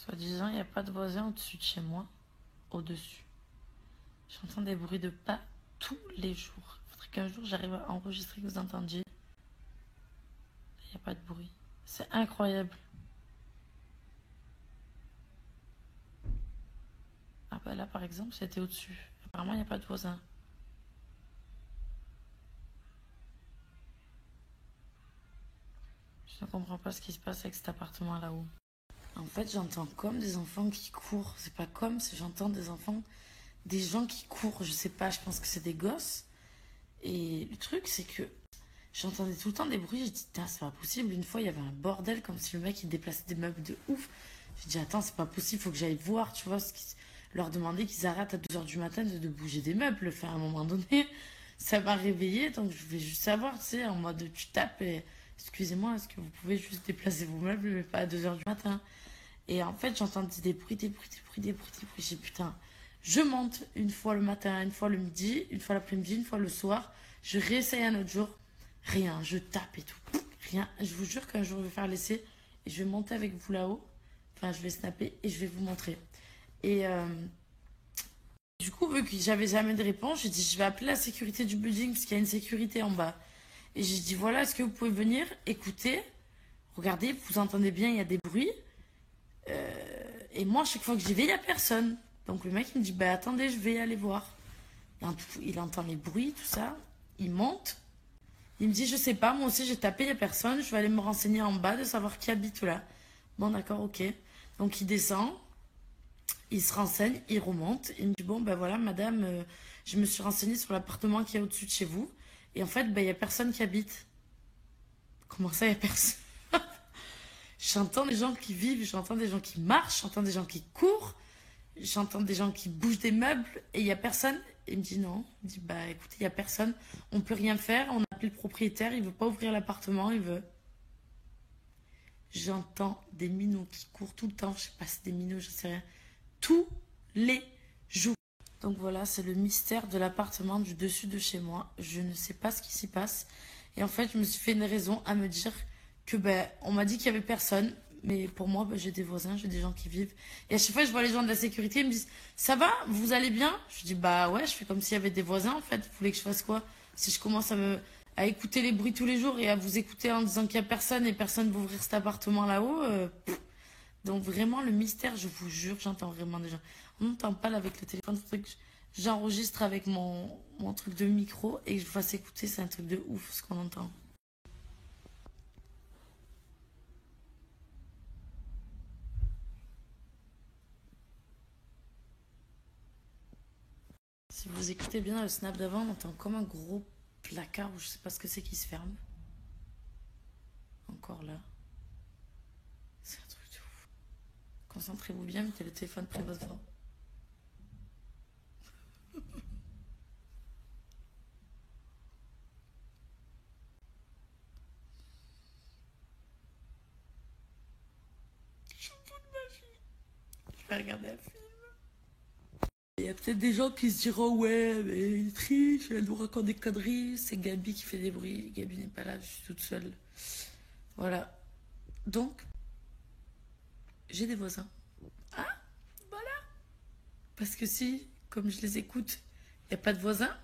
Soi-disant, il n'y a pas de voisin au-dessus de chez moi. Au-dessus. J'entends des bruits de pas tous les jours. Il faudrait qu'un jour j'arrive à enregistrer que vous entendiez. Il n'y a pas de bruit. C'est incroyable. Ah bah là par exemple c'était au-dessus. Apparemment il n'y a pas de voisin. Je ne comprends pas ce qui se passe avec cet appartement là-haut. En fait j'entends comme des enfants qui courent. C'est pas comme si j'entends des enfants, des gens qui courent. Je sais pas, je pense que c'est des gosses. Et le truc c'est que j'entendais tout le temps des bruits. J'ai dit, putain, c'est pas possible. Une fois, il y avait un bordel comme si le mec il déplaçait des meubles de ouf. J'ai dit, attends, c'est pas possible, faut que j'aille voir, tu vois, leur demander qu'ils arrêtent à 2 h du matin de bouger des meubles. Enfin, à un moment donné, ça m'a réveillée, donc je vais juste savoir, tu sais, en mode tu tapes et excusez-moi, est-ce que vous pouvez juste déplacer vos meubles, mais pas à 2 h du matin. Et en fait, j'entendais des bruits, des bruits, des bruits, des bruits, des bruits. J'ai dit, putain, je monte une fois le matin, une fois le midi, une fois l'après-midi, une fois le soir. Je réessaye un autre jour. Rien, je tape et tout. Rien. Je vous jure qu'un jour je vais faire l'essai et je vais monter avec vous là-haut. Enfin, je vais snapper et je vais vous montrer. Et du coup, vu que j'avais jamais de réponse, j'ai dit je vais appeler la sécurité du building parce qu'il y a une sécurité en bas. Et j'ai dit voilà, est-ce que vous pouvez venir écouter, regardez, vous entendez bien, il y a des bruits. Et moi, chaque fois que j'y vais, il n'y a personne. Donc le mec il me dit bah attendez, je vais aller voir. Il entend les bruits, tout ça. Il monte. Il me dit, je sais pas, moi aussi j'ai tapé, il n'y a personne, je vais aller me renseigner en bas de savoir qui habite là. Bon, d'accord, ok. Donc il descend, il se renseigne, il remonte, il me dit, bon, ben voilà, madame, je me suis renseigné sur l'appartement qui est au-dessus de chez vous. Et en fait, ben il n'y a personne qui habite. Comment ça, il n'y a personne? J'entends des gens qui vivent, j'entends des gens qui marchent, j'entends des gens qui courent, j'entends des gens qui bougent des meubles et il n'y a personne. Il me dit non. Il me dit bah écoutez, il n'y a personne, on peut rien faire, on a appelé le propriétaire, il veut pas ouvrir l'appartement, il veut. J'entends des minots qui courent tout le temps, je sais pas si c'est des minots, je sais rien. Tous les jours. Donc voilà, c'est le mystère de l'appartement du dessus de chez moi. Je ne sais pas ce qui s'y passe. Et en fait, je me suis fait une raison à me dire que ben, on m'a dit qu'il y avait personne. Mais pour moi, ben, j'ai des voisins, j'ai des gens qui vivent. Et à chaque fois, je vois les gens de la sécurité, ils me disent, ça va, vous allez bien? Je dis, bah ouais, je fais comme s'il y avait des voisins en fait. Vous voulez que je fasse quoi? Si je commence à écouter les bruits tous les jours et à vous écouter en disant qu'il n'y a personne et personne va ouvrir cet appartement là-haut, donc vraiment le mystère, je vous jure, j'entends vraiment des gens. On n'entend pas là avec le téléphone, il faudrait que j'enregistre avec mon truc de micro et que je vous fasse écouter, c'est un truc de ouf ce qu'on entend. Si vous écoutez bien le snap d'avant, on entend comme un gros placard ou je sais pas ce que c'est qui se ferme. Encore là. C'est un truc de ouf. Concentrez-vous bien, mettez le téléphone près de votre voix. Je vais regarder la film. Il y a peut-être des gens qui se diront ouais, mais il triche, elle nous raconte des conneries, c'est Gabi qui fait des bruits. Gabi n'est pas là, je suis toute seule. Voilà. Donc, j'ai des voisins. Ah, voilà. Parce que si, comme je les écoute, il n'y a pas de voisins,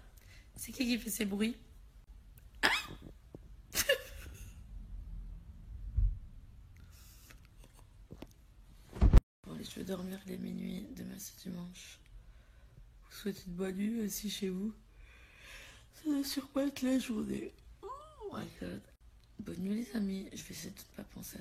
c'est qui fait ces bruits? Bon, allez, je vais dormir, il est minuit, demain c'est dimanche. Vous souhaitez une bonne nuit aussi chez vous. Ça va sûrement être la journée. Oh my god. Bonne nuit les amis, je vais essayer de ne pas penser